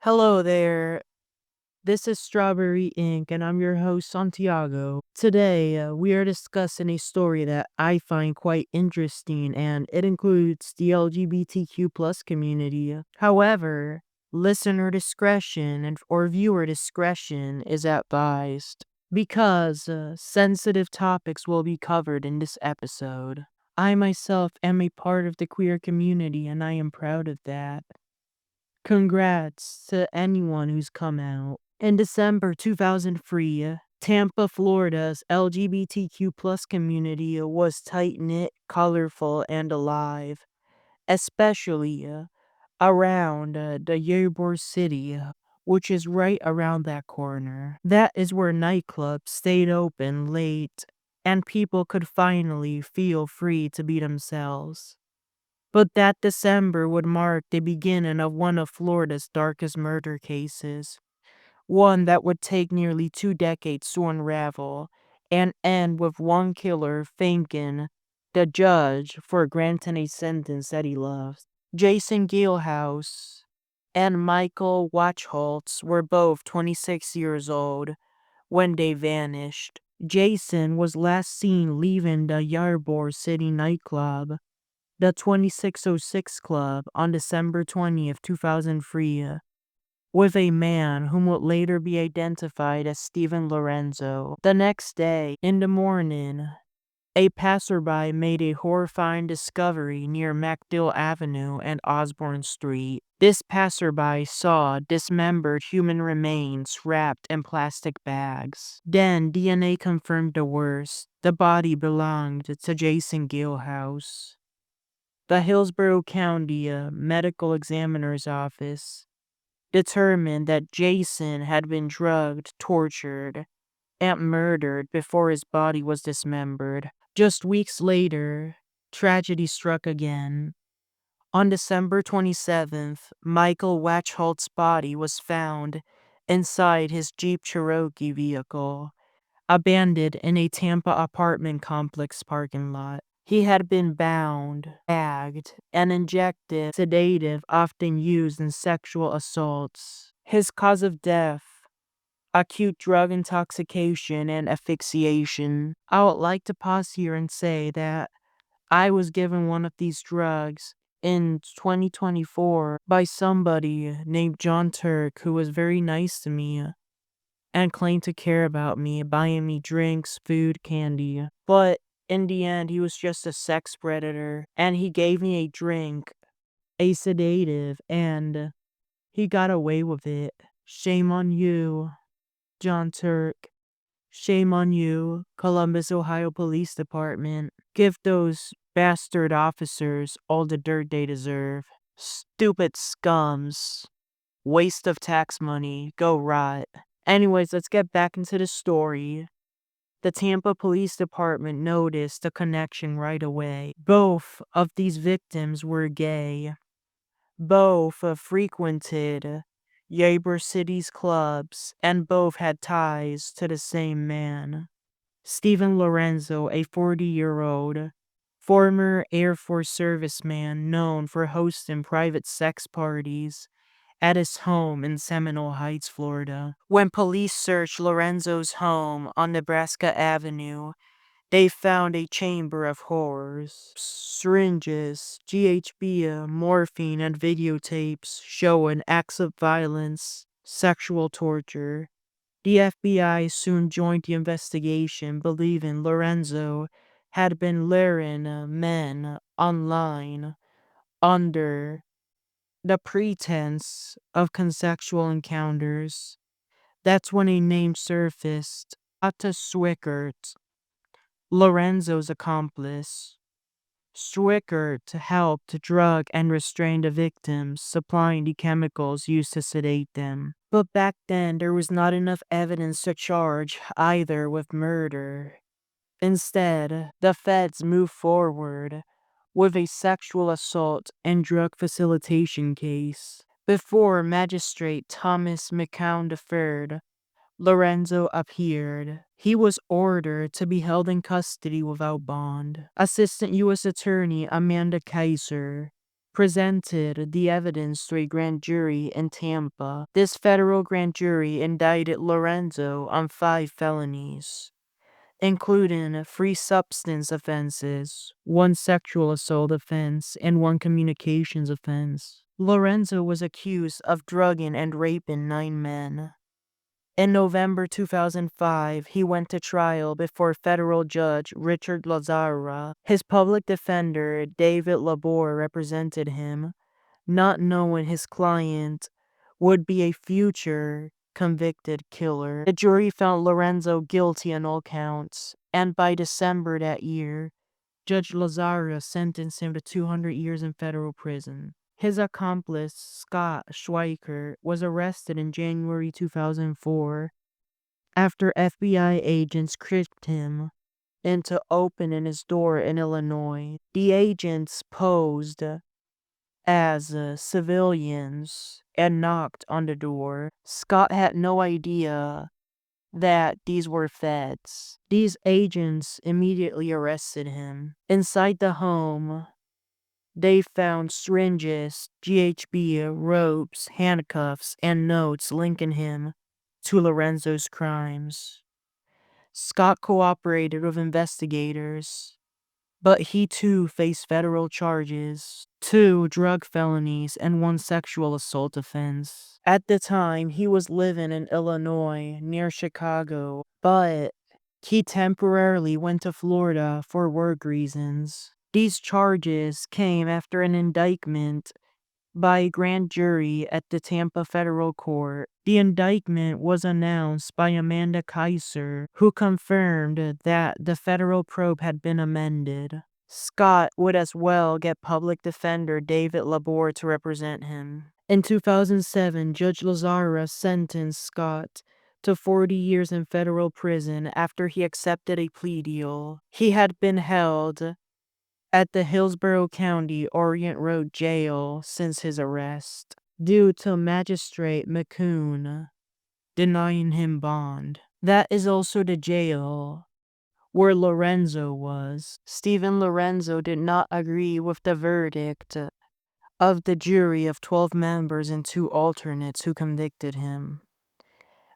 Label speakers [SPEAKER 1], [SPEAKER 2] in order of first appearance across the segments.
[SPEAKER 1] Hello there. This is Strawberry Ink, and I'm your host, Santiago. Today, we are discussing a story that I find quite interesting, and it includes the LGBTQ plus community. However, listener discretion or viewer discretion is advised because sensitive topics will be covered in this episode. I myself am a part of the queer community, and I am proud of that. Congrats to anyone who's come out. In December 2003, Tampa, Florida's LGBTQ plus community was tight-knit, colorful, and alive, especially around the Ybor City, which is right around that corner. That is where nightclubs stayed open late, and people could finally feel free to be themselves. But that December would mark the beginning of one of Florida's darkest murder cases, one that would take nearly 2 decades to unravel and end with one killer thanking the judge for granting a sentence that he loved. Jason Galehouse and Michael Wachholtz were both 26 years old when they vanished. Jason was last seen leaving the Ybor City nightclub, the 2606 Club, on December 20th, 2003, with a man whom would later be identified as Stephen Lorenzo. The next day, in the morning, a passerby made a horrifying discovery near MacDill Avenue and Osborne Street. This passerby saw dismembered human remains wrapped in plastic bags. Then DNA confirmed the worst. The body belonged to Jason Galehouse. The Hillsborough County Medical Examiner's Office determined that Jason had been drugged, tortured, and murdered before his body was dismembered. Just weeks later, tragedy struck again. On December 27th, Michael Wachholtz's body was found inside his Jeep Cherokee vehicle, abandoned in a Tampa apartment complex parking lot. He had been bound, gagged, and injected sedative often used in sexual assaults. His cause of death: acute drug intoxication and asphyxiation. I would like to pause here and say that I was given one of these drugs in 2024 by somebody named John Turk, who was very nice to me and claimed to care about me, buying me drinks, food, candy. But in the end, he was just a sex predator, and he gave me a drink, a sedative, and he got away with it. Shame on you, John Turk. Shame on you, Columbus, Ohio Police Department. Give those bastard officers all the dirt they deserve. Stupid scums. Waste of tax money. Go rot. Anyways, let's get back into the story. The Tampa Police Department noticed a connection right away. Both of these victims were gay. Both frequented Ybor City's clubs, and both had ties to the same man. Stephen Lorenzo, a 40-year-old former Air Force serviceman known for hosting private sex parties at his home in Seminole Heights, Florida. When police searched Lorenzo's home on Nebraska Avenue, they found a chamber of horrors. Syringes, GHB, morphine, and videotapes showing acts of violence, sexual torture. The FBI soon joined the investigation, believing Lorenzo had been luring men online under the pretense of consensual encounters. That's when a name surfaced: Ata Swickert, Lorenzo's accomplice. Swickert helped drug and restrain the victims, supplying the chemicals used to sedate them. But back then, there was not enough evidence to charge either with murder. Instead, the feds moved forward with a sexual assault and drug facilitation case. Before Magistrate Thomas McCown III, Lorenzo appeared. He was ordered to be held in custody without bond. Assistant U.S. Attorney Amanda Kaiser presented the evidence to a grand jury in Tampa. This federal grand jury indicted Lorenzo on 5 felonies, including 3 substance offenses, 1 sexual assault offense, and 1 communications offense. Lorenzo was accused of drugging and raping 9 men. In November 2005, he went to trial before federal judge Richard Lazzara. His public defender, David Labor, represented him, not knowing his client would be a future convicted killer. The jury found Lorenzo guilty on all counts, and by December that year, Judge Lazzara sentenced him to 200 years in federal prison. His accomplice, Scott Schweiker, was arrested in January 2004 after FBI agents tricked him into opening his door in Illinois. The agents posed as civilians and knocked on the door. Scott had no idea that these were feds. These agents immediately arrested him. Inside the home, they found syringes, GHB, ropes, handcuffs, and notes linking him to Lorenzo's crimes. Scott cooperated with investigators, but he too faced federal charges, 2 drug felonies and 1 sexual assault offense. At the time, he was living in Illinois, near Chicago, but he temporarily went to Florida for work reasons. These charges came after an indictment by a grand jury at the Tampa federal court. The indictment was announced by Amanda Kaiser, who confirmed that the federal probe had been amended. Scott would as well get public defender David Labor to represent him. In 2007, Judge Lazzara sentenced Scott to 40 years in federal prison after he accepted a plea deal. He had been held at the Hillsborough County Orient Road Jail since his arrest, due to Magistrate McCoon denying him bond. That is also the jail where Lorenzo was. Stephen Lorenzo did not agree with the verdict of the jury of 12 members and 2 alternates who convicted him.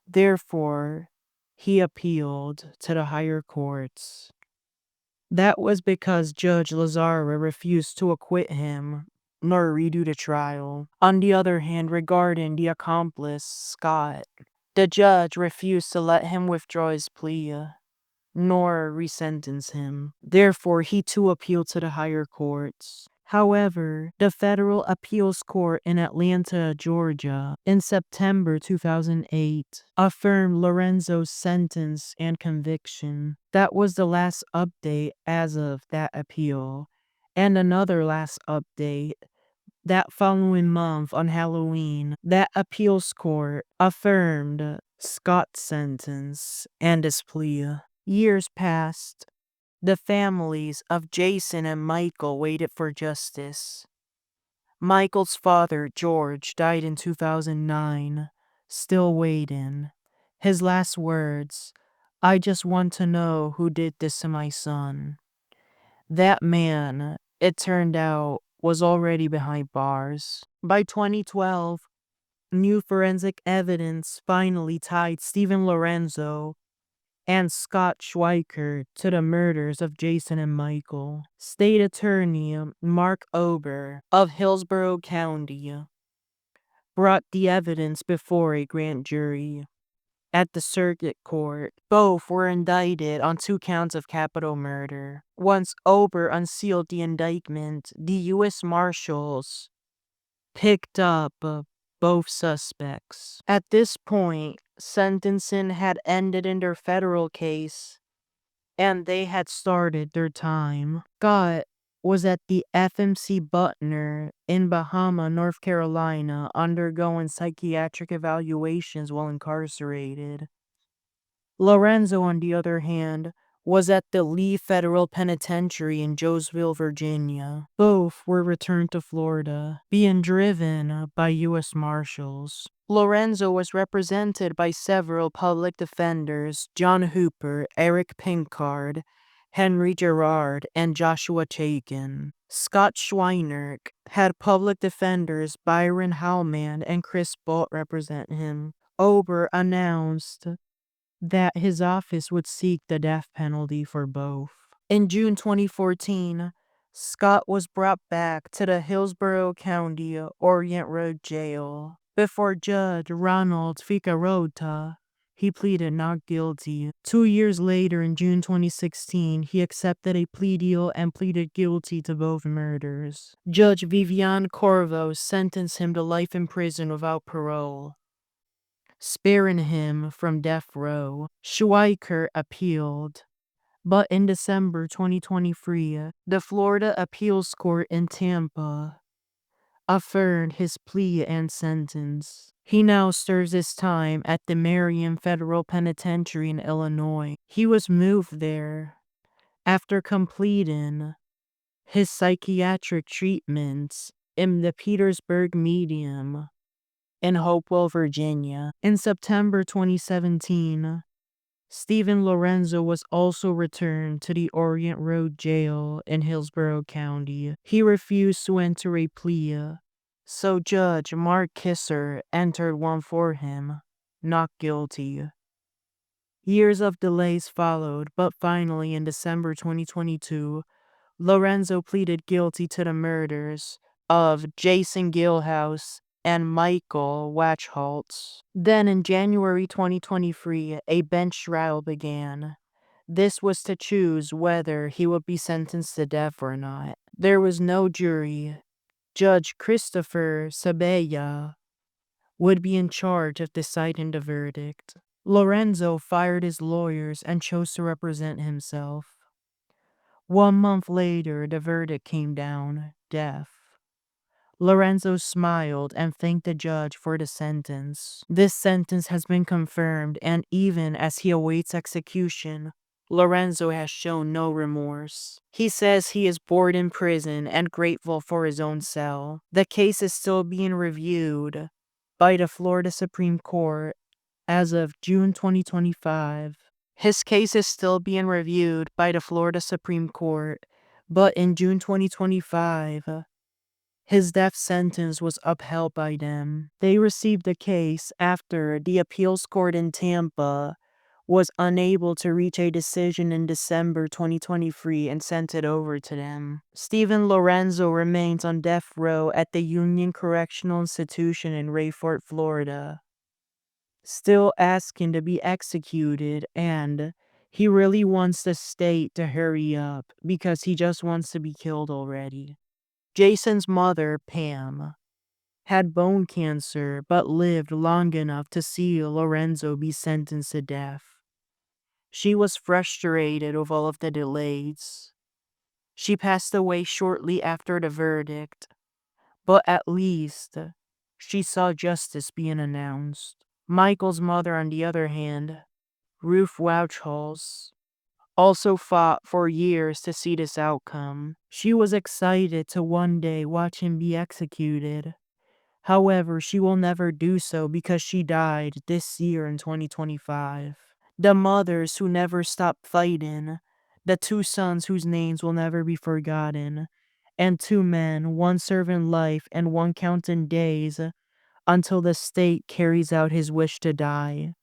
[SPEAKER 1] Therefore, he appealed to the higher courts. That was because Judge Lazzara refused to acquit him nor redo the trial. On the other hand, regarding the accomplice, Scott, the judge refused to let him withdraw his plea nor resentence him. Therefore, he too appealed to the higher courts. However, the federal appeals court in Atlanta, Georgia, in September 2008, affirmed Lorenzo's sentence and conviction. That was the last update as of that appeal. And another last update that following month on Halloween, that appeals court affirmed Scott's sentence and his plea. Years passed. The families of Jason and Michael waited for justice. Michael's father, George, died in 2009, still waiting. His last words, "I just want to know who did this to my son." That man, it turned out, was already behind bars. By 2012, new forensic evidence finally tied Stephen Lorenzo and Scott Schweiker to the murders of Jason and Michael. State Attorney Mark Ober of Hillsborough County brought the evidence before a grand jury. At the circuit court, both were indicted on 2 counts of capital murder. Once Ober unsealed the indictment, the U.S. Marshals picked up both suspects. At this point, sentencing had ended in their federal case, and they had started their time. Scott was at the FMC Butner in Bahama, North Carolina, undergoing psychiatric evaluations while incarcerated. Lorenzo, on the other hand, was at the Lee Federal Penitentiary in Jonesville, Virginia. Both were returned to Florida, being driven by U.S. Marshals. Lorenzo was represented by several public defenders: John Hooper, Eric Pinkard, Henry Gerard, and Joshua Chaikin. Scott Schweinert had public defenders Byron Howman and Chris Bolt represent him. Ober announced that his office would seek the death penalty for both. In June 2014, Scott was brought back to the Hillsborough County Orient Road Jail. Before Judge Ronald Ficarota, he pleaded not guilty. 2 years later, in June 2016, he accepted a plea deal and pleaded guilty to both murders. Judge Vivian Corvo sentenced him to life in prison without parole, sparing him from death row. Schweiker appealed, but in December 2023, the Florida Appeals Court in Tampa affirmed his plea and sentence. He now serves his time at the Marion Federal Penitentiary in Illinois. He was moved there after completing his psychiatric treatments in the Petersburg Medium in Hopewell, Virginia. In September 2017, Stephen Lorenzo was also returned to the Orient Road Jail in Hillsborough County. He refused to enter a plea, so Judge Mark Kisser entered one for him, not guilty. Years of delays followed, but finally in December 2022, Lorenzo pleaded guilty to the murders of Jason Galehouse and Michael Wachholtz. Then in January 2023, a bench trial began. This was to choose whether he would be sentenced to death or not. There was no jury. Judge Christopher Sabella would be in charge of deciding the verdict. Lorenzo fired his lawyers and chose to represent himself. 1 month later, the verdict came down: death. Lorenzo smiled and thanked the judge for the sentence. This sentence has been confirmed, and even as he awaits execution, Lorenzo has shown no remorse. He says he is bored in prison and grateful for his own cell. The case is still being reviewed by the Florida Supreme Court as of June 2025. His case is still being reviewed by the Florida Supreme Court, but in June 2025, his death sentence was upheld by them. They received the case after the appeals court in Tampa was unable to reach a decision in December 2023 and sent it over to them. Stephen Lorenzo remains on death row at the Union Correctional Institution in Rayford, Florida, still asking to be executed, and he really wants the state to hurry up because he just wants to be killed already. Jason's mother, Pam, had bone cancer but lived long enough to see Lorenzo be sentenced to death. She was frustrated with all of the delays. She passed away shortly after the verdict, but at least she saw justice being announced. Michael's mother, on the other hand, Ruth Wachholtz, also fought for years to see this outcome. She was excited to one day watch him be executed. However, she will never do so because she died this year in 2025. The mothers who never stopped fighting, the 2 sons whose names will never be forgotten, and 2 men, one serving life and one counting days until the state carries out his wish to die.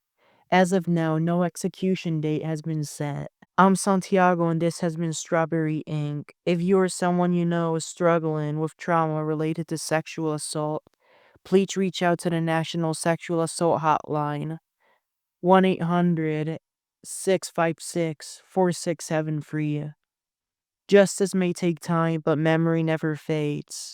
[SPEAKER 1] As of now, no execution date has been set. I'm Santiago, and this has been Strawberry Ink. If you or someone you know is struggling with trauma related to sexual assault, please reach out to the National Sexual Assault Hotline, 1-800-656-4673. Justice may take time, but memory never fades.